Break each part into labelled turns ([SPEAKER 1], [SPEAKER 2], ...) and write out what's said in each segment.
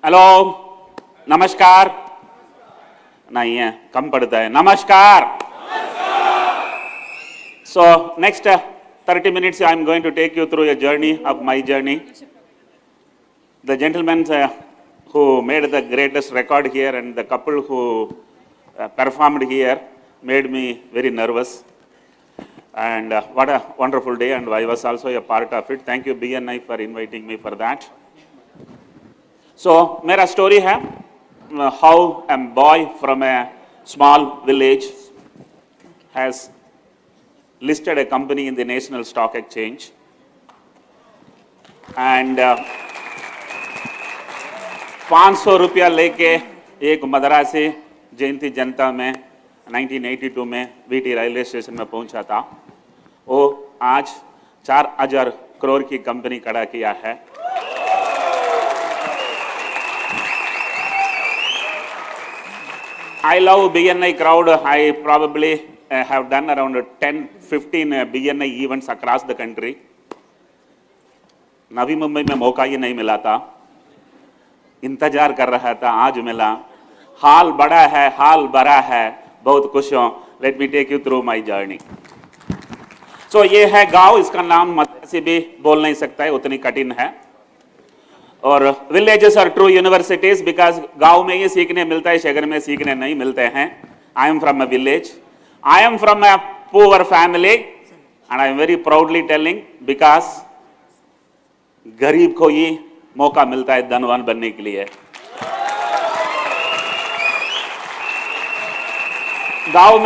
[SPEAKER 1] Hello, नमस्कार नहीं है, कम पड़ता है, नमस्कार। So next 30 minutes I am going to take you through a journey of my journey. The gentlemen who made the greatest record here and the couple who performed here made me very nervous. And what a wonderful day, and I was also a part of it. Thank you BNI for inviting me for that. So मेरा story है how a boy from a small village has listed a company in the National Stock Exchange, and 500 रुपया लेके एक मद्रासी जयंती जनता में 1982 में VT railway station में पहुंचा था। वो आज 4,000 करोड़ की कंपनी खड़ा किया है। I love BNI crowd. I probably have done around 10-15 BNI events across the country. Navi Mumbai में मौका ही नहीं मिला था, इंतजार कर रहा था, आज मिला। हाल बड़ा है, हाल बड़ा है, बहुत खुश हूं। Let me take you through my journey. So ये है गांव, इसका नाम मद्रासी भी बोल नहीं सकता है, उतनी कठिन है। और villages are true universities because गांव में ही सीखने मिलता है, शहर में सीखने नहीं मिलते हैं। I am from a village. I am from a poor family and I am very proudly telling because गरीब को ही मौका मिलता है धनवान बनने के लिए। गांव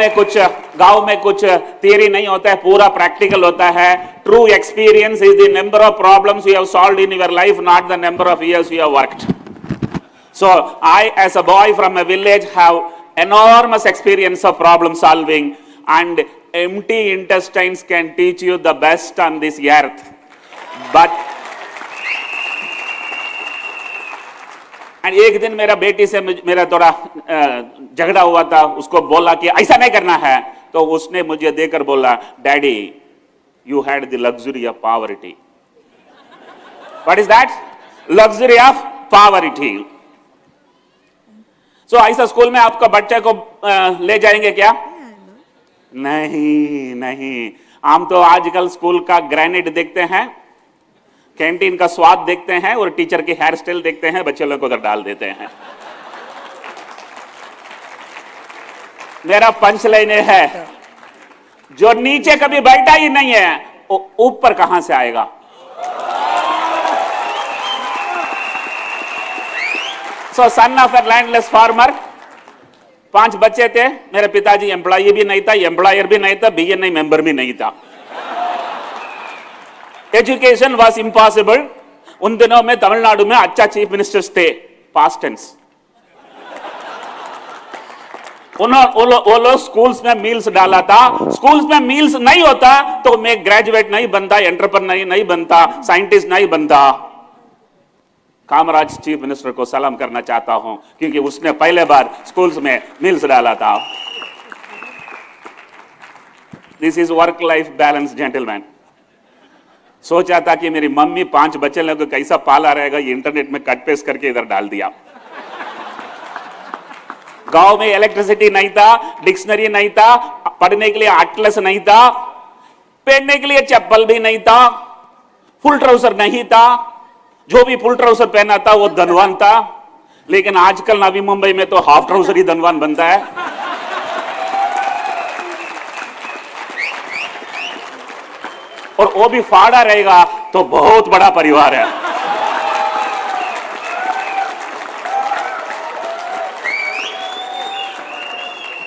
[SPEAKER 1] में कुछ थियरी नहीं होता है, पूरा प्रैक्टिकल होता है। True experience is the number of problems you have solved in your life, not the number of years you have worked. So I as a boy from a village have enormous experience of problem solving, and empty intestines can teach you the best on this earth, but एक दिन मेरा बेटी से मेरा थोड़ा झगड़ा हुआ था, उसको बोला कि ऐसा नहीं करना है, तो उसने मुझे देकर बोला, daddy you had the luxury of poverty. What is that? Luxury of poverty. So ऐसा स्कूल में आपका बच्चे को ले जाएंगे क्या? नहीं। हम तो आजकल स्कूल का ग्रेनेड देखते हैं, कैंटीन का स्वाद देखते हैं और टीचर की हेयर स्टाइल देखते हैं, बच्चे लोग को उधर डाल देते हैं। मेरा पंच लाइन है, जो नीचे कभी बैठा ही नहीं है वो ऊपर कहां से आएगा? So son of a landless farmer, 5 बच्चे थे। मेरे पिताजी एम्प्लॉय भी नहीं था, एम्प्लॉयर भी नहीं था, BNI मेंबर भी नहीं था। Education was impossible. उन दिनों में तमिलनाडु में अच्छा चीफ मिनिस्टर्स थे, पास्ट टेंस। वो लोग स्कूल्स में मील्स डाला था। स्कूल्स में मील्स नहीं होता तो मैं ग्रेजुएट नहीं बनता, एंटरप्रेन्योर नहीं बनता, साइंटिस्ट नहीं बनता। कामराज चीफ मिनिस्टर को सलाम करना चाहता हूं, क्योंकि उसने पहले बार स्कूल्स में मील्स डाला था। This is work life balance gentleman. सोचा था कि मेरी मम्मी 5 बच्चे लोगों को कैसा पाला रहेगा, ये इंटरनेट में कट पेस्ट करके इधर डाल दिया। गांव में इलेक्ट्रिसिटी नहीं था, डिक्शनरी नहीं था, पढ़ने के लिए एटलस नहीं था, पहनने के लिए चप्पल भी नहीं था, फुल ट्राउजर नहीं था। जो भी फुल ट्राउजर पहना था वो धनवान था। लेकिन आजकल नवी मुंबई में तो हाफ ट्राउजर ही धनवान बनता है। और वो भी फाड़ा रहेगा तो बहुत बड़ा परिवार है।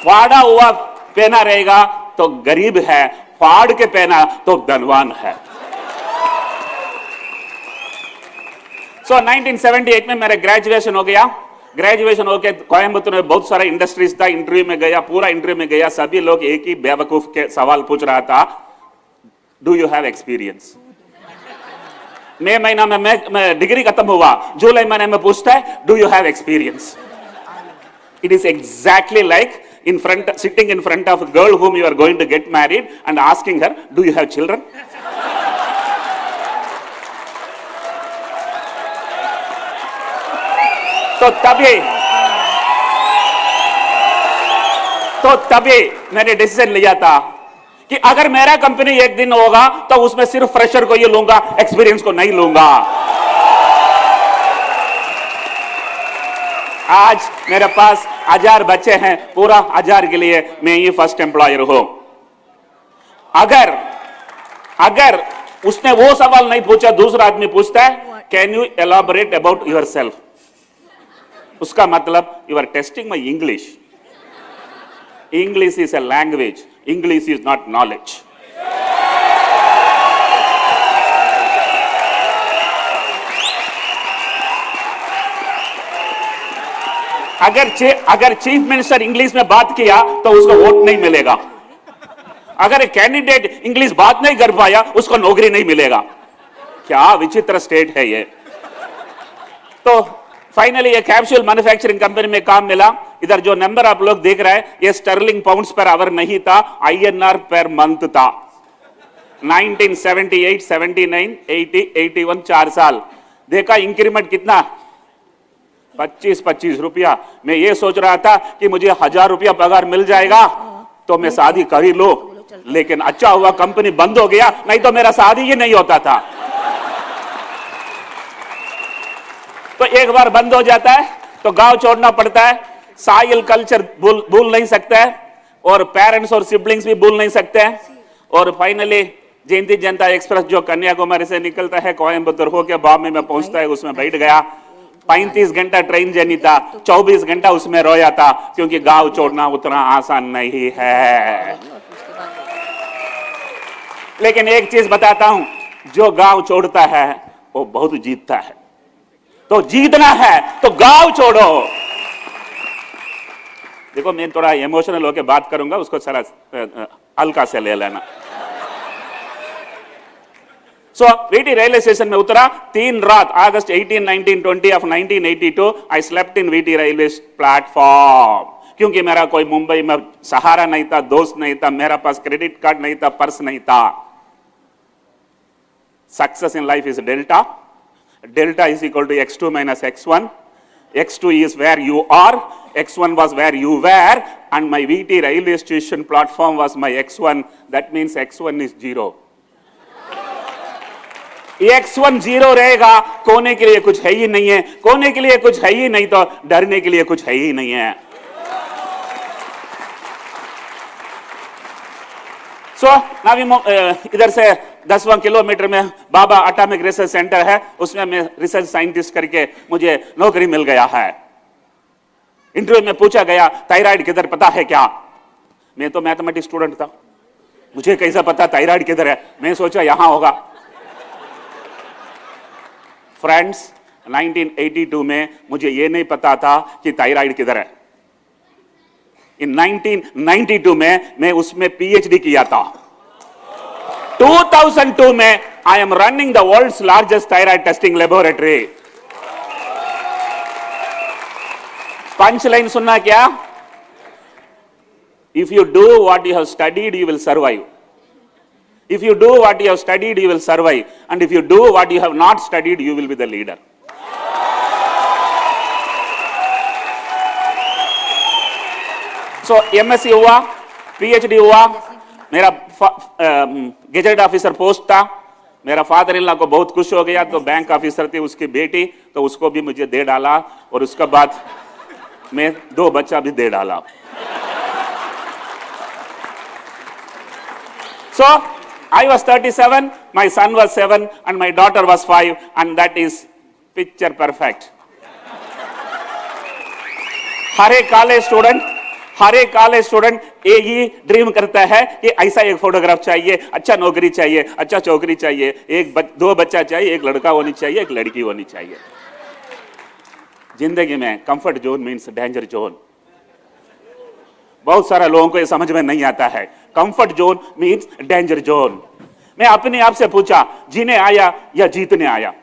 [SPEAKER 1] फाड़ा हुआ पहना रहेगा तो गरीब है, फाड़ के पहना तो धनवान है। सो 1978 में मेरा ग्रेजुएशन हो गया। ग्रेजुएशन होके कोयम्बतूर में बहुत सारा इंडस्ट्रीज था, इंटरव्यू में गया, पूरा इंटरव्यू में गया, सभी लोग एक ही बेवकूफ के सवाल पूछ रहा था, डू यू हैव एक्सपीरियंस? मई महीना में मैं डिग्री खत्म हुआ, जुलाई महीने में पूछता है do you have experience? It is exactly like sitting in front of a girl whom you are going to get married and asking her, do you have children? तो तभी मैंने डिसीजन लिया था कि अगर मेरा कंपनी एक दिन होगा तो उसमें सिर्फ फ्रेशर को ये लूंगा, एक्सपीरियंस को नहीं लूंगा। आज मेरे पास 1000 बच्चे हैं, पूरा 1000 के लिए मैं ही फर्स्ट एम्प्लॉयर हूं। अगर उसने वो सवाल नहीं पूछा, दूसरा आदमी पूछता है can you elaborate about yourself, उसका मतलब you are testing my English. English is a language, English is not knowledge. अगर चीफ मिनिस्टर इंग्लिश में बात किया तो उसको वोट नहीं मिलेगा। अगर कैंडिडेट इंग्लिश बात नहीं कर पाया उसको नौकरी नहीं मिलेगा। क्या विचित्र स्टेट है ये। तो फाइनली ये कैप्सूल मैन्युफैक्चरिंग कंपनी में काम मिला। इधर जो नंबर आप लोग देख रहे हैं ये स्टर्लिंग पाउंड्स पर आवर नहीं था, INR पर मंथ था। 1978, 79, 80, 81 4 साल देखा। इंक्रीमेंट कितना? 25 रुपया। मैं ये सोच रहा था कि मुझे 1000 रुपया पगार मिल जाएगा तो मैं शादी कर ही लो, लेकिन अच्छा हुआ कंपनी बंद हो गया, नहीं तो मेरा शादी ही नहीं होता था। तो एक बार बंद हो जाता है तो गांव छोड़ना पड़ता है। साइल कल्चर भूल नहीं सकता है और पेरेंट्स और सिबलिंग्स भी भूल नहीं सकते हैं। और फाइनली जयंती जनता एक्सप्रेस जो कन्याकुमारी से निकलता है, कोयम्बतूर होकर बॉम्बे में पहुंचता है, उसमें बैठ गया। 35 घंटा ट्रेन जर्नी था, 24 घंटा उसमें रोया था, क्योंकि गांव छोड़ना उतना आसान नहीं है। लेकिन एक चीज बताता हूं, जो गांव छोड़ता है वो बहुत जीतता है। तो जीतना है तो गांव छोड़ो। देखो मैं थोड़ा इमोशनल होकर बात करूंगा, उसको सारा हल्का से ले लेना। सो वीटी रेलवे स्टेशन में उतरा, 3 रात, अगस्त 18, 19, 20 of 1982 I slept in VT railway platform. क्योंकि मेरा कोई मुंबई में सहारा नहीं था, दोस्त नहीं था, मेरा पास क्रेडिट कार्ड नहीं था, पर्स नहीं था। Success in life is delta, delta is equal to x2 minus x1. x2 is where you are, x1 was where you were, and my VT railway station platform was my x1. That means x1 is 0. x1 0 रहेगा, कोने के लिए कुछ है ही नहीं है। कोने के लिए कुछ है ही नहीं तो डरने के लिए कुछ है ही नहीं है। इधर से 10वां किलोमीटर में बाबा एटॉमिक रिसर्च सेंटर है, उसमें मैं रिसर्च साइंटिस्ट करके मुझे नौकरी मिल गया है। इंटरव्यू में पूछा गया थायराइड किधर पता है क्या? मैं तो मैथमेटिक्स स्टूडेंट था, मुझे कैसा पता थायराइड किधर है? मैं सोचा यहां होगा। फ्रेंड्स, 1982 में मुझे यह नहीं पता था कि थायराइड किधर है। इन 1992 में मैं उसमें PhD किया था। 2002 में I am running the world's largest thyroid testing laboratory. Punch line सुनना क्या? If you do what you have studied you will survive. If you do what you have studied, you will survive. And if you do what you have not studied, you will be the leader. So, MSc हुआ, PhD हुआ, मेरा gazette officer post था। मेरा father in law को बहुत खुश हो गया, तो बैंक ऑफिसर थी उसकी बेटी, तो उसको भी मुझे दे डाला, और उसके बाद मैं 2 बच्चा भी दे डाला। So, I was 37, my son was 7, and my daughter was 5, and that is picture perfect. हर एक कॉलेज स्टूडेंट यही ड्रीम करता है कि ऐसा एक फोटोग्राफ चाहिए, अच्छा नौकरी चाहिए, अच्छा चौकरी चाहिए, 2 बच्चा चाहिए, एक लड़का होनी चाहिए, एक लड़की होनी चाहिए। जिंदगी में comfort zone means danger zone. बहुत सारे लोगों को यह समझ में नहीं आता है। Comfort zone means danger zone. मैं अपने आप से पूछा, जीने आया या जीतने आया?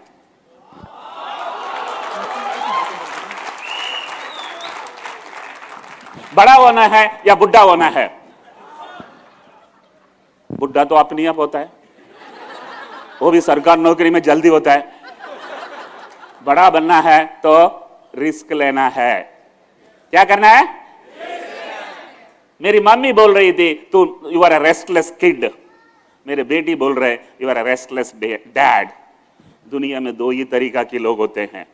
[SPEAKER 1] बड़ा होना है या बुढ़ा होना है? बुढ़ा तो अपने आप होता है, वो भी सरकार नौकरी में जल्दी होता है। बड़ा बनना है तो रिस्क लेना है। क्या करना है? मेरी मम्मी बोल रही थी तू you are a restless kid, मेरे बेटी बोल रहे you are a restless dad. दुनिया में दो ही तरीका के लोग होते हैं,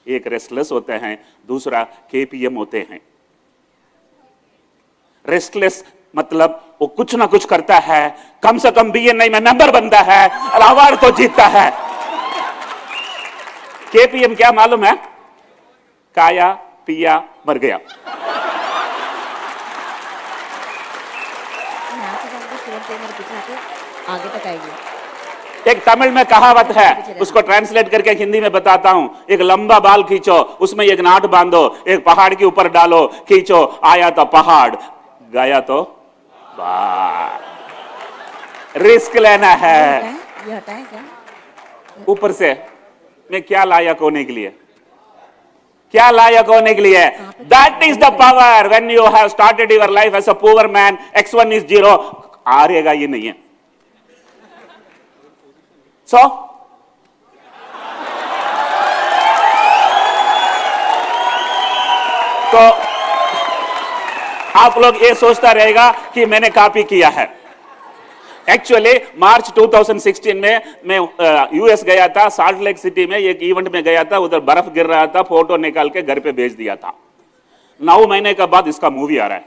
[SPEAKER 1] एक रेस्टलेस होते हैं, दूसरा केपीएम होते हैं। रेस्टलेस मतलब वो कुछ ना कुछ करता है, कम से कम बीएनआई में मेंबर बनता है और अवार्ड तो जीतता है। केपीएम क्या मालूम है? खाया पिया मर गया।
[SPEAKER 2] आगे तक आएगी।
[SPEAKER 1] एक तमिल में कहावत है, उसको ट्रांसलेट करके हिंदी में बताता हूं। एक लंबा बाल खींचो, उसमें एक नाट बांधो, एक पहाड़ के ऊपर डालो, खींचो, आया तो पहाड़, गया तो बाढ़। रिस्क लेना है।
[SPEAKER 2] ये हटाए क्या?
[SPEAKER 1] ऊपर से मैं क्या लायक होने के लिए, क्या लायक होने के लिए? That is the power when you have started your life as a poor man, x1 is 0, आएगा ये नहीं है। सो तो आप लोग ये सोचता रहेगा कि मैंने कॉपी किया है। एक्चुअली मार्च 2016 में मैं यूएस गया था, साल्ट लेक सिटी में एक इवेंट में गया था, उधर बर्फ गिर रहा था, फोटो निकाल के घर पे भेज दिया था। 9 महीने के बाद इसका मूवी आ रहा है।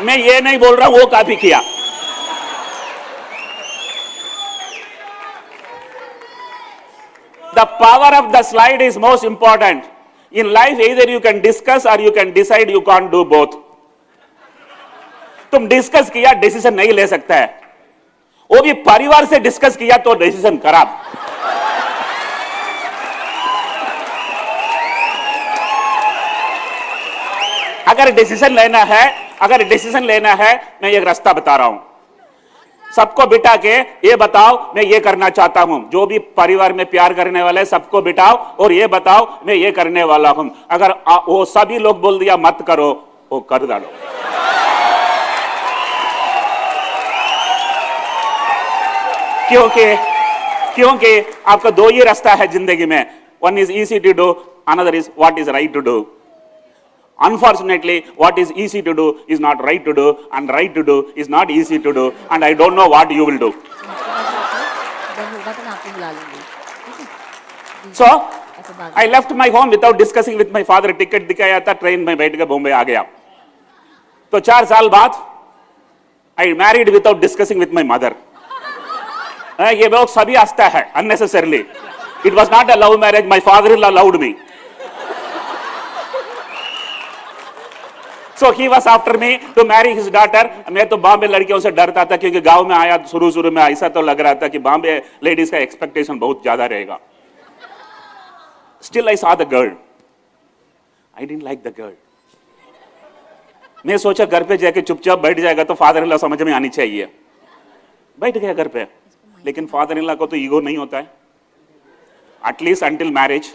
[SPEAKER 1] मैं ये नहीं बोल रहा हूं वो कॉपी किया। The power of the slide is most important. In life, either you can discuss or you can decide. You can't do both. तुम डिस्कस किया, डिसीजन नहीं ले सकता है। वो भी परिवार से डिस्कस किया तो डिसीजन खराब। अगर डिसीजन लेना है, मैं एक रास्ता बता रहा हूं। सबको बिठा के ये बताओ मैं ये करना चाहता हूं। जो भी परिवार में प्यार करने वाले सबको बिठाओ और ये बताओ मैं ये करने वाला हूं। अगर वो सभी लोग बोल दिया मत करो, वो कर डालो। क्योंकि आपका दो ही रास्ता है जिंदगी में। One is easy to do, another is what is right to do. Unfortunately, what is easy to do is not right to do, and right to do is not easy to do, and I don't know what you will do. So, I left my home without discussing with my father. Ticket दिखाया था, train में बैठ के बॉम्बे आ गया। तो 4 साल बाद I married without discussing with my mother. ये लोग सभी हंसता है unnecessarily. It was not a love marriage. My father-in-law loved me. So he was after me to marry his daughter. मैं तो बॉम्बे लड़कियों से डरता था क्योंकि गांव में आया शुरू में ऐसा तो लग रहा था कि बॉम्बे लेडीज का एक्सपेक्टेशन बहुत ज्यादा रहेगा। Still I saw the girl. I didn't like the girl. मैं सोचा घर पे जाके चुपचाप बैठ जाएगा तो फादर इन लॉ समझ में आनी चाहिए। बैठ गया घर पे, लेकिन फादर इन लॉ को तो ईगो नहीं होता है, एटलीस्ट अंटिल मैरिज।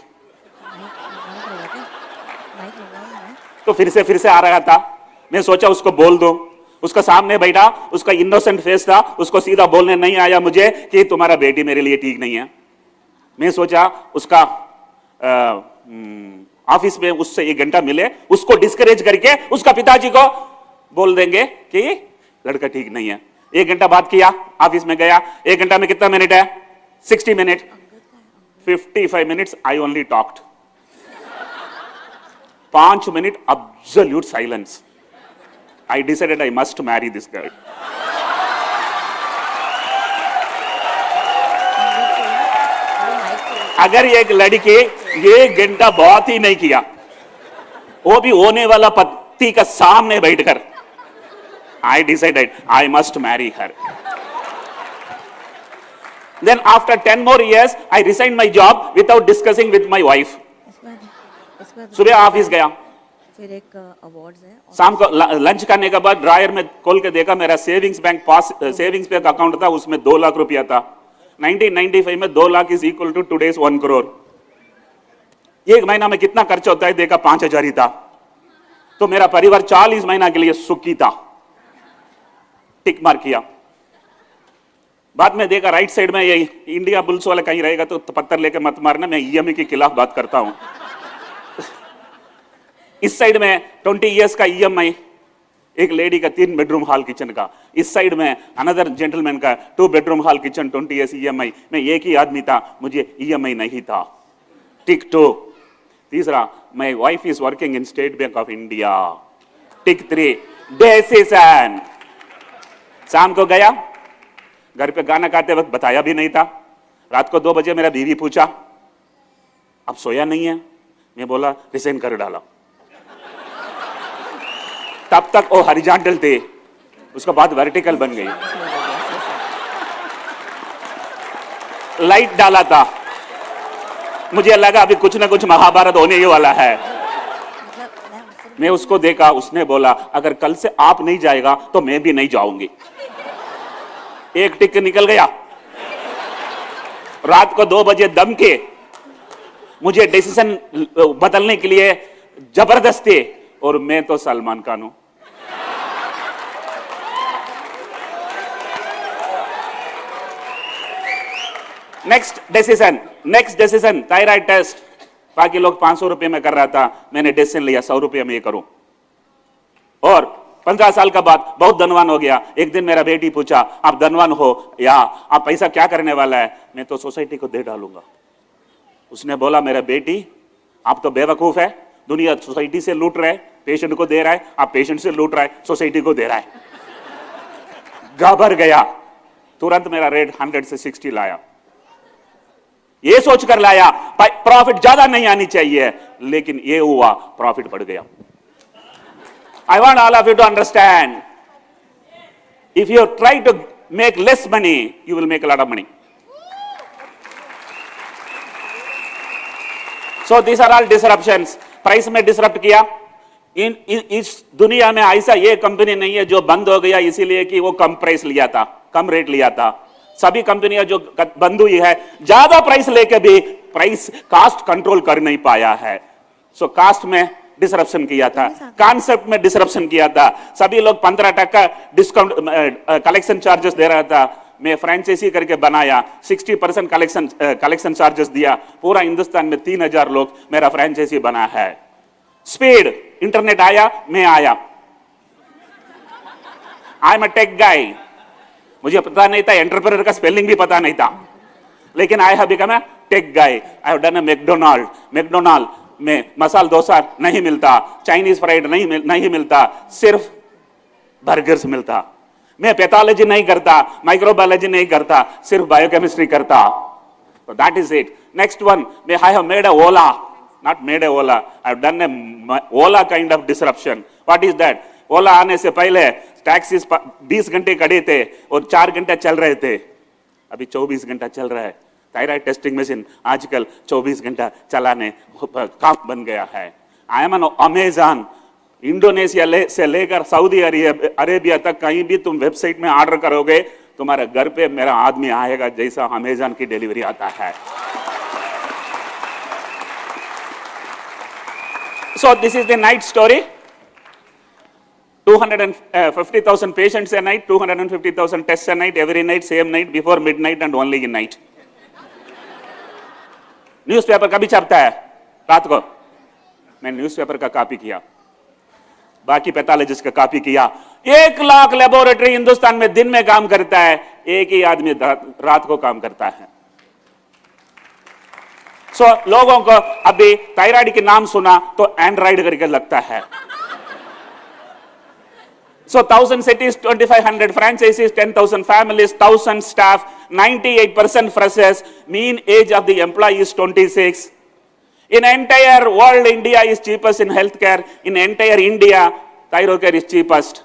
[SPEAKER 1] तो फिर से आ रहा था। मैं सोचा उसको बोल दो, उसका सामने बैठा, उसका इनोसेंट फेस था, उसको सीधा बोलने नहीं आया मुझे कि तुम्हारा बेटी मेरे लिए ठीक नहीं है। मैं सोचा उसका ऑफिस में उससे 1 घंटा मिले, उसको डिस्करेज करके उसका पिताजी को बोल देंगे कि लड़का ठीक नहीं है। 1 घंटा बात किया, ऑफिस में गया। 1 घंटा में कितना मिनट है? 60 minute. 55 minutes I only talked. 5 minute absolute silence. I decided I must marry this girl. अगर एक लड़की 1 घंटा बहुत ही नहीं किया, वो भी होने वाला पति का सामने बैठकर, I decided I must marry her. Then after 10 more years, I resigned my job without discussing with my wife. सुबह ऑफिस गया,
[SPEAKER 2] फिर एक अवार्ड्स है।
[SPEAKER 1] शाम को लंच करने के बाद ड्रायर में खोल के देखा, मेरा savings bank pass savings bank account था, उसमें 2 लाख रुपया था। 1995 में 2 lakh is equal to today's 1 crore. 1 महीना में कितना खर्च होता है देखा, 5000 ही था। तो मेरा परिवार 40 महीना के लिए सुखी था। टिक मार किया। बाद में देखा राइट साइड में ये इंडिया बुल्स वाला कहीं रहेगा तो पत्थर लेके मत मारना, मैं ईएमआई के खिलाफ बात करता हूं। इस साइड में 20 इयर्स का ईएमआई, एक लेडी का 3 बेडरूम हॉल किचन का। इस साइड में अनदर जेंटलमैन का 2 bedroom hall kitchen, 20 years EMI. मैं एक ही आदमी था, मुझे ईएमआई नहीं था। टिक 2। तीसरा, my wife is working in state bank of India. Tick 3, decision. शाम को गया, घर पे गाना गाते वक्त बताया भी नहीं था। रात को 2 बजे मेरा बीवी पूछा, अब सोया नहीं है? मैं बोला रिजाइन कर डाला। तब तक वो हॉरिजॉन्टल थे, उसके बाद वर्टिकल बन गई। लाइट डाला था, मुझे लगा अभी कुछ ना कुछ महाभारत होने ही वाला है। मैं उसको देखा, उसने बोला अगर कल से आप नहीं जाएगा तो मैं भी नहीं जाऊंगी। एक टिक निकल गया। रात को 2 बजे दम के मुझे डिसीजन बदलने के लिए जबरदस्ती, और मैं तो सलमान खान हूं। Next decision thyroid test. बाकी लोग 500 रुपए में कर रहा था, मैंने डिसीजन लिया 100 रुपए में ये करूं। और 15 साल का बाद बहुत धनवान हो गया। एक दिन मेरा बेटी पूछा, आप धनवान हो या आप पैसा क्या करने वाला है? मैं तो सोसाइटी को दे डालूंगा। उसने बोला, मेरा बेटी आप तो बेवकूफ है, दुनिया सोसाइटी से लूट रहा है, पेशेंट को दे रहा है, आप पेशेंट से लूट रहा है, सोसाइटी को दे रहा है। घबरा गया, तुरंत मेरा रेट 100 से 60 लाया। ये सोचकर लाया प्रॉफिट ज्यादा नहीं आनी चाहिए, लेकिन ये हुआ, प्रॉफिट बढ़ गया। I want all of you to understand, if you try to make less money, you will make a lot of money. So these are all disruptions. Price में डिसरप्ट किया। इस दुनिया में ऐसा ये कंपनी नहीं है जो बंद हो गया इसीलिए कि वो कम प्राइस लिया था, कम रेट लिया था। सभी कंपनियां जो बंद हुई है, ज्यादा प्राइस लेके भी प्राइस कास्ट कंट्रोल कर नहीं पाया है। सो कास्ट में डिसरप्शन किया था, कॉन्सेप्ट में डिसरप्शन किया था। सभी लोग 15% डिस्काउंट कलेक्शन चार्जेस दे रहा था, मैं फ्रेंचाइजी करके बनाया, 60% कलेक्शन चार्जेस दिया। पूरा हिंदुस्तान में 3000 लोग मेरा फ्रेंचाइजी बना है। स्पीड, इंटरनेट आया, मैं आया। आई एम अ टेक गाय। मुझे पता नहीं था, एंटरप्रेन्योर का स्पेलिंग भी पता नहीं था, लेकिन I have become a tech guy. I have done a McDonald में मसाला डोसा नहीं मिलता, चाइनीज फ्राइड नहीं मिलता, सिर्फ बर्गर्स मिलता। मैं पैथोलॉजी नहीं करता, माइक्रोबायोलॉजी नहीं करता, सिर्फ बायोकेमिस्ट्री करता। So that is it. Next one, I have made a Ola, not made a Ola. I have done a Ola kind of disruption. What is that? Ola आने से पहले टैक्सीज 20 घंटे खड़े थे और 4 घंटे चल रहे थे, अभी 24 घंटा चल रहा है। थायराइड टेस्टिंग मशीन आजकल 24 घंटा चलाने काम बन गया है। I am an Amazon. Indonesia से लेकर सऊदी अरेबिया तक कहीं भी तुम वेबसाइट में ऑर्डर करोगे, तुम्हारे घर पे मेरा आदमी आएगा जैसा अमेजॉन की डिलीवरी आता है। So this is the night story. 250,000 patients a night, 250,000 tests a night, every night, same night, before midnight and only in night. Newspaper कभी छपता है रात को, मैं न्यूज़पेपर का कॉपी किया, बाकी पैथोलॉजिस्ट का कॉपी किया। 1 लाख लेबोरेटरी हिंदुस्तान में दिन में काम करता है, एक ही आदमी रात को काम करता है। लोगों को अभी थायराइड के नाम सुना तो एंड्रॉइड करके लगता है। 1000 cities, 2500 franchises, 10,000 families, 1000 staff, 98% freshers. Mean age of the employee is 26. In entire world, India is cheapest in healthcare. In entire India, Thyrocare is cheapest.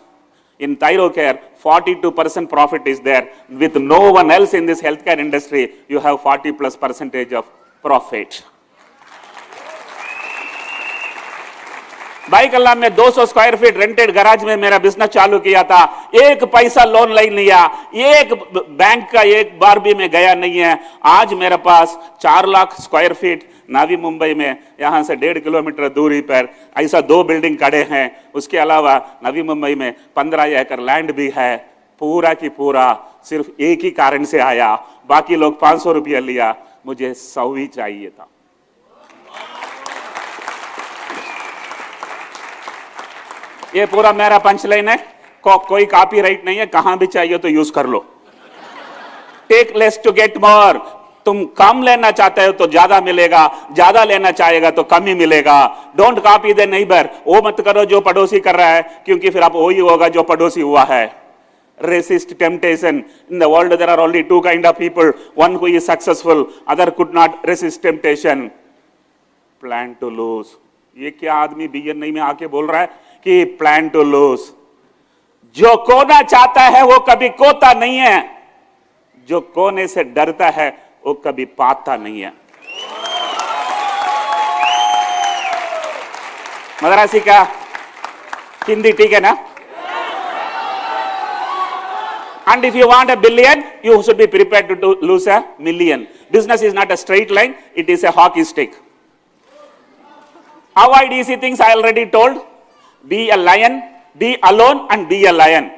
[SPEAKER 1] In Thyrocare, 42% profit is there. With no one else in this healthcare industry, you have 40+% of profit. Bike अल्लाह में 200 square feet rented garage में मेरा business चालू किया था। 1 पैसा loan नहीं लिया, एक बैंक का एक बार भी मैं गया नहीं है। आज मेरे पास 4 लाख स्क्वायर फीट नवी मुंबई में, यहां से 1.5 किलोमीटर दूरी पर ऐसा 2 बिल्डिंग खड़े हैं। उसके अलावा नवी मुंबई में 15 एकड़ लैंड भी है। पूरा की पूरा सिर्फ एक ही कारण से आया, बाकी लोग 500 रुपया लिया, मुझे 100 ही चाहिए था। ये पूरा मेरा पंचलाइन है, कोई कॉपीराइट नहीं है, कहां भी चाहिए तो यूज कर लो। Take less to get more. तुम कम लेना चाहते हो तो ज्यादा मिलेगा, ज्यादा लेना चाहेगा तो कम ही मिलेगा। Don't copy the neighbour. वो मत करो जो पड़ोसी कर रहा है, क्योंकि फिर आप वही होगा जो पड़ोसी हुआ है। Resist temptation. In the world there are only two kind of people, one who is successful, other could not resist temptation. Plan to lose. ये क्या आदमी BNI में आके बोल रहा है कि plan to lose. जो खोना चाहता है वो कभी खोता नहीं है, जो खोने से डरता है वो कभी पाता नहीं है। मद्रासी का हिंदी ठीक है ना? And if you want a billion, you should be prepared to lose a million. Business is not a straight line, it is a hockey stick. Avoid easy things, I already told. Be a lion, be alone and be a lion.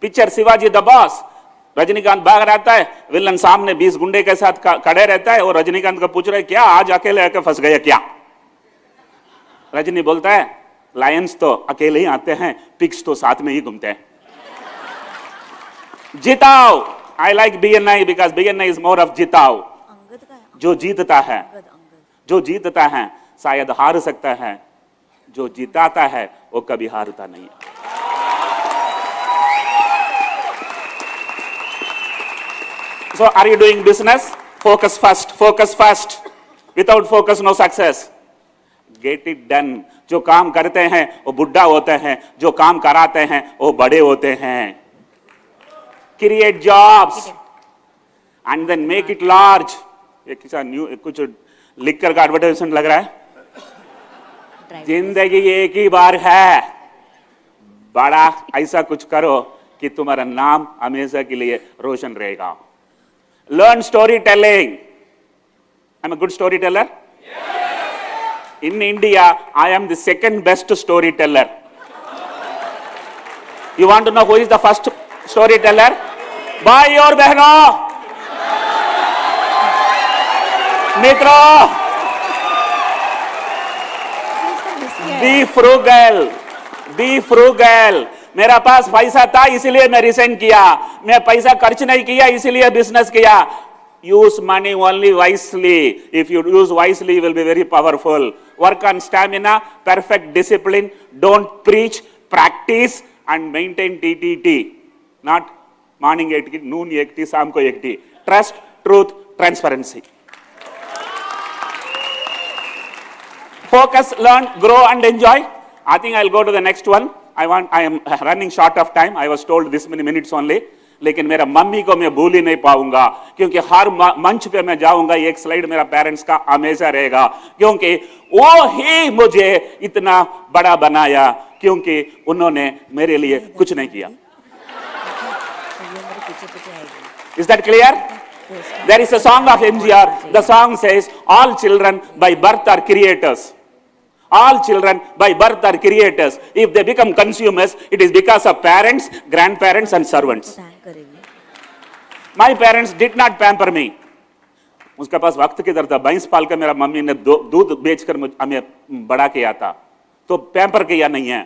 [SPEAKER 1] Picture Shivaji the boss. Rajinikanth भाग रहता है, villain सामने 20 गुंडे के साथ खड़े रहता है और रजनीकांत को पूछ रहा है क्या आज अकेले आके फंस गया क्या? रजनी बोलता है लायंस तो अकेले ही आते हैं, पिग्स तो साथ में ही घूमते हैं। जिताओ। I like BNI because BNI is more of जिताओ।
[SPEAKER 2] Angad का है।
[SPEAKER 1] जो जीतता है,
[SPEAKER 2] अंगद।
[SPEAKER 1] जो जीतता है शायद हार सकता है, जो जिताता है वो कभी हारता नहीं है। So are you doing business? Focus first, focus first. Without focus no success. Get it done. जो काम करते हैं वो बुढ़ा होते हैं, जो काम कराते हैं वो बड़े होते हैं। Create jobs and then make it large. ये किसा न्यू कुछ लिखकर का एडवर्टाइजमेंट लग रहा है। जिंदगी एक ही बार है, बड़ा ऐसा कुछ करो कि तुम्हारा नाम हमेशा के लिए रोशन रहेगा। Learn storytelling. I'm a good storyteller. In India, I am the second best storyteller. You want to know who is the first storyteller? भाई और बहनों, मित्रों, बी फ्रूगल, बी फ्रूगल। मेरा पास पैसा था इसलिए मैं रिसेंट किया, मैं पैसा खर्च नहीं किया इसलिए बिजनेस किया। Use money only wisely. If you use wisely you will be very powerful. Work on stamina, perfect discipline, don't preach, practice and maintain TTT। Not morning 8 की, नून 1 टी, शाम को 1 T. Trust, truth, transparency. Focus, learn, grow and enjoy. I think I'll go to the next one. I am running short of time. I was told this many minutes only. लेकिन मेरा mummy को मैं भूल ही नहीं पाऊंगा, क्योंकि हर मंच पे मैं जाऊंगा एक स्लाइड मेरा पेरेंट्स का हमेशा रहेगा, क्योंकि वो ही मुझे इतना बड़ा बनाया, क्योंकि उन्होंने मेरे लिए कुछ नहीं किया। Is that clear? There is a song of MGR. The song says, all children by birth are creators. All children by birth are creators. If they become consumers, it is because of parents, grandparents and servants. My parents did not pamper me. उसके पास वक्त किधर था? 22 पाल का मेरा mummy ने दूध बेचकर हमें बड़ा किया था, तो पैम्पर किया नहीं है,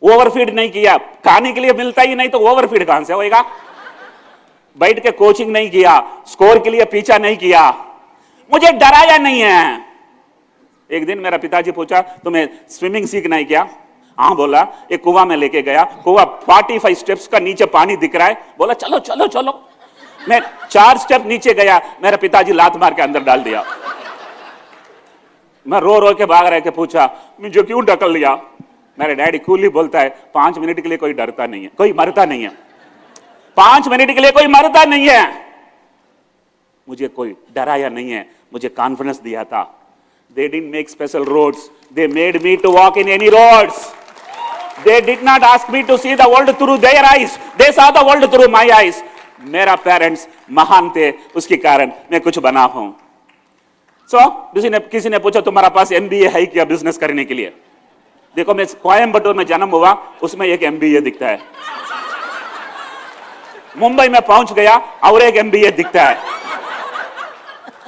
[SPEAKER 1] ओवरफीड नहीं किया। खाने के लिए मिलता ही नहीं तो ओवरफीड कहां से होएगा? बैठ के कोचिंग नहीं किया, स्कोर के लिए पीछा नहीं किया, मुझे डराया नहीं है। एक दिन मेरा पिताजी पूछा तुम्हें स्विमिंग सीखना है क्या? हाँ बोला। एक कुआं में लेके गया, कुआं 45 स्टेप्स का, नीचे पानी दिख रहा है। बोला चलो चलो चलो। मैं 4 स्टेप नीचे गया, मेरा पिताजी लात मार के अंदर डाल दिया। मैं रो रो के भाग रहे के पूछा मुझे क्यों ढकल लिया? मेरे डैडी कूली बोलता है 5 मिनट के लिए कोई डरता नहीं है, कोई मरता नहीं है। 5 मिनट के लिए कोई मरता नहीं है। मुझे कोई डराया नहीं है, मुझे कॉन्फिडेंस दिया था। They didn't make special roads. They made me to walk in any roads. They did not ask me to see the world through their eyes. They saw the world through my eyes. मेरा parents महान थे, उसके कारण मैं कुछ बना हूं। किसी ने पूछा तुम्हारा पास MBA है क्या बिजनेस करने के लिए? देखो मैं कोयम्बटूर में जन्म हुआ, उसमें एक MBA दिखता है। मुंबई में पहुंच गया और एक एमबीए दिखता है,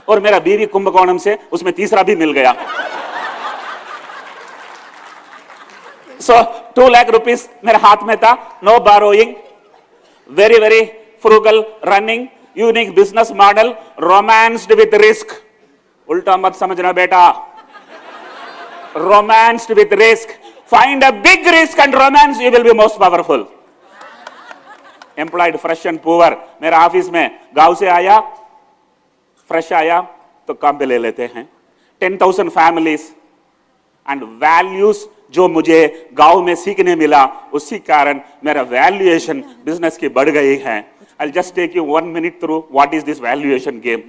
[SPEAKER 1] और मेरा बीवी कुंभकोणम से, उसमें तीसरा भी मिल गया। सो 2 लाख रुपीस मेरे हाथ में था, no borrowing, very very frugal running, unique business model, romanced with risk. उल्टा मत समझना बेटा, romanced with risk, find a big risk and romance, you will be most powerful. Employed fresh and poor, मेरा office में गांव से आया, fresh आया तो काम पे ले लेते हैं। 10,000 फैमिलीज एंड वैल्यूज जो मुझे गांव में सीखने मिला, उसी कारण मेरा वैल्यूएशन बिजनेस की बढ़ गई है। I'll just take you 1 minute through what is this valuation game.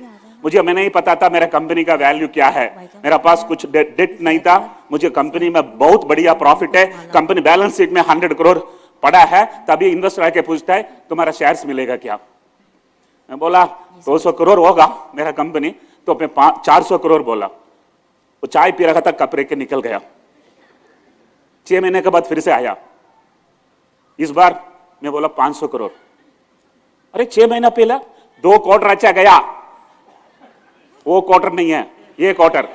[SPEAKER 1] मुझे मैं नहीं पता था मेरा कंपनी का वैल्यू क्या है, मेरा पास कुछ डेट नहीं था, मुझे कंपनी में बहुत बढ़िया प्रॉफिट है, कंपनी बैलेंस शीट में 100 करोड़ पड़ा है। तभी इन्वेस्टर आके पूछता है तुम्हारा शेयर्स मिलेगा क्या? मैं बोला 200 करोड़ होगा मेरा कंपनी, तो मैं 400 करोड़ बोला। वो चाय पी रहा था, कप रख के निकल गया। 6 महीने के बाद फिर से आया, इस बार मैं बोला 500 करोड़। अरे 6 महीना पहला 2 क्वार्टर अच्छा गया, वो क्वार्टर नहीं है, ये क्वार्टर।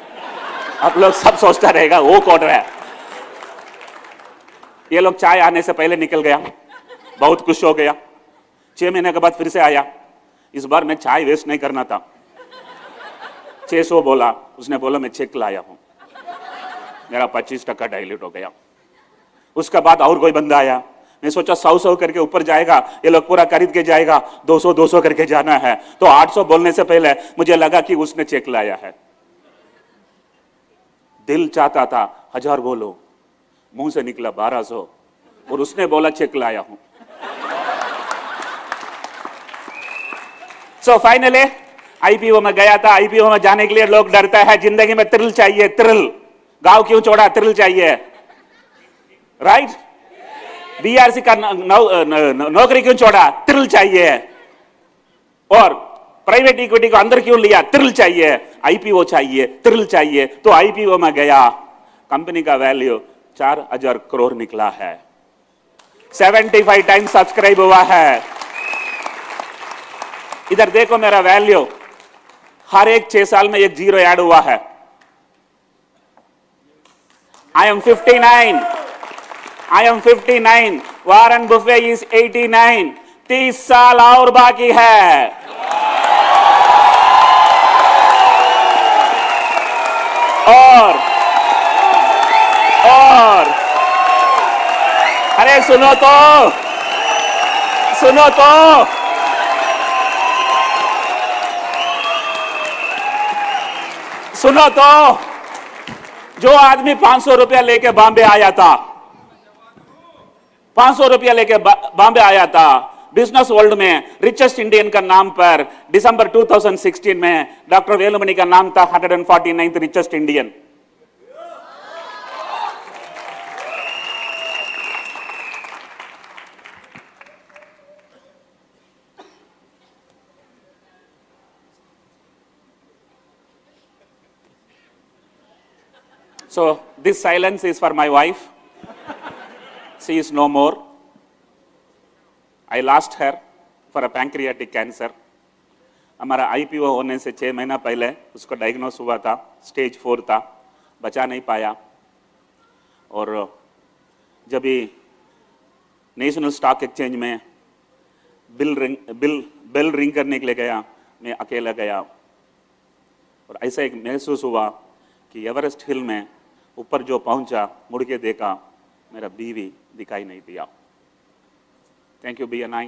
[SPEAKER 1] आप लोग सब सोचता रहेगा वो क्वार्टर है। ये लोग चाय आने से पहले निकल गया, बहुत खुश हो गया। 6 महीने के बाद फिर से आया, इस बार मैं चाय वेस्ट नहीं करना था। 600 बोला, उसने बोला मैं चेक लाया हूं, मेरा 25% डाइल्यूट हो गया। उसके बाद और कोई बंदा आया, मैं सोचा 100 करके ऊपर जाएगा, ये लोग पूरा खरीद के जाएगा, 200 करके जाना है। तो 800 बोलने से पहले मुझे लगा कि उसने चेक लाया है। दिल चाहता था 1000 बोलो, मुंह से निकला 1200, और उसने बोला चेक लाया हूं। सो फाइनली आईपीओ में गया था। आईपीओ में जाने के लिए लोग डरता है, जिंदगी में थ्रिल चाहिए, थ्रिल। गांव क्यों छोड़ा? थ्रिल चाहिए, राइट? बीआरसी का नौकरी क्यों छोड़ा? थ्रिल चाहिए। और प्राइवेट इक्विटी को अंदर क्यों लिया? थ्रिल चाहिए। आईपीओ चाहिए, थ्रिल चाहिए, तो आईपीओ में गया। कंपनी का वैल्यू 4000 करोड़ निकला है, 75 टाइम्स सब्सक्राइब हुआ है। इधर देखो मेरा वैल्यू, हर एक 6 साल में एक जीरो ऐड हुआ है। I M 59, I am 59, Warren Buffett is 89, 30 साल और बाकी है। और अरे सुनो तो, सुनो तो, सुनो तो, जो आदमी 500 रुपया लेके बॉम्बे आया था, 500 रुपया लेके बॉम्बे आया था, बिजनेस वर्ल्ड में रिचेस्ट इंडियन का नाम पर दिसंबर 2016 में डॉक्टर वेलुमणि का नाम था 149th richest Indian. So this silence is for my wife. She is no more. I lost her for a pancreatic cancer. हमारा आईपीओ होने से 6 महीना पहले उसको डायग्नोस हुआ था, स्टेज 4 था, बचा नहीं पाया। और जब भी नेशनल स्टॉक एक्सचेंज में बेल रिंग करने के लिए गया, मैं अकेला गया। और ऐसा एक महसूस हुआ कि एवरेस्ट हिल में ऊपर जो पहुंचा, मुड़ के देखा, मेरा बीवी दिखाई नहीं दिया। Thank you BNI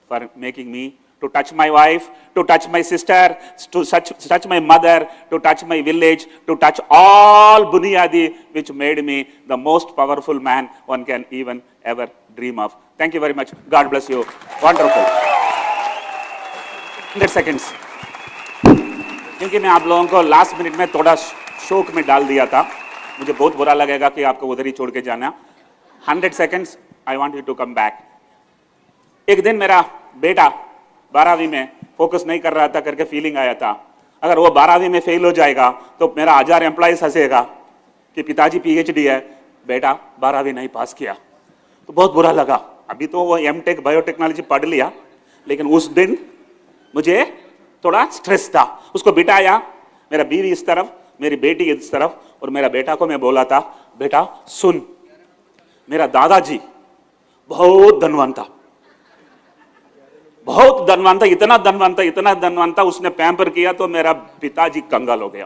[SPEAKER 1] for making me to touch my wife, to touch my sister, to touch my mother, to touch my village, to touch all बुनियादी which made me the most powerful man one can even ever dream of. Thank you very much, God bless you, wonderful. 100 seconds, क्योंकि मैं आप लोगों को last minute में थोड़ा शोक में डाल दिया था, मुझे बहुत बुरा लगेगा कि आपको उधर ही छोड़ के जाना। 100 seconds, I want you to come back. एक दिन मेरा बेटा 12वीं में फोकस नहीं कर रहा था करके फीलिंग आया था, अगर वो 12वीं में फेल हो जाएगा तो मेरा 1000 एम्प्लॉइज हंसेगा कि पिताजी PhD है, बेटा 12वीं नहीं पास किया। तो बहुत बुरा लगा। अभी तो वो M.Tech बायोटेक्नोलॉजी पढ़ लिया, लेकिन उस दिन मुझे थोड़ा स्ट्रेस था। उसको बिठाया, मेरा बीवी इस तरफ, मेरी बेटी इस तरफ, और मेरा बेटा को मैं बोला था, बेटा सुन, मेरा दादाजी बहुत धनवान था, बहुत धनवान था, इतना धनवान था, इतना धनवान था, उसने पैम्पर किया तो मेरा पिताजी कंगाल हो गया।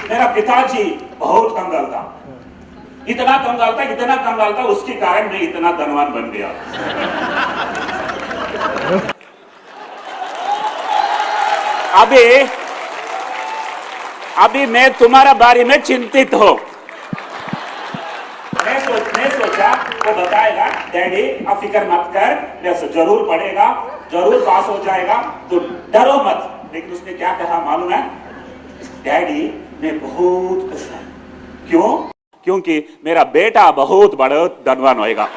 [SPEAKER 1] मेरा पिताजी बहुत कंगाल था, इतना कंगाल था, इतना कंगाल था, उसके कारण मैं इतना धनवान बन गया। अभी मैं तुम्हारा बारे में चिंतित हूं। मैं सोचा वो बताएगा, डैडी आप फिक्र मत कर, मैं जरूर पढ़ेगा, जरूर पास हो जाएगा, तो डरो मत। लेकिन उसने क्या कहा मालूम है? डैडी मैं बहुत खुश हूं। क्यों? क्योंकि मेरा बेटा बहुत बड़ा धनवान होएगा।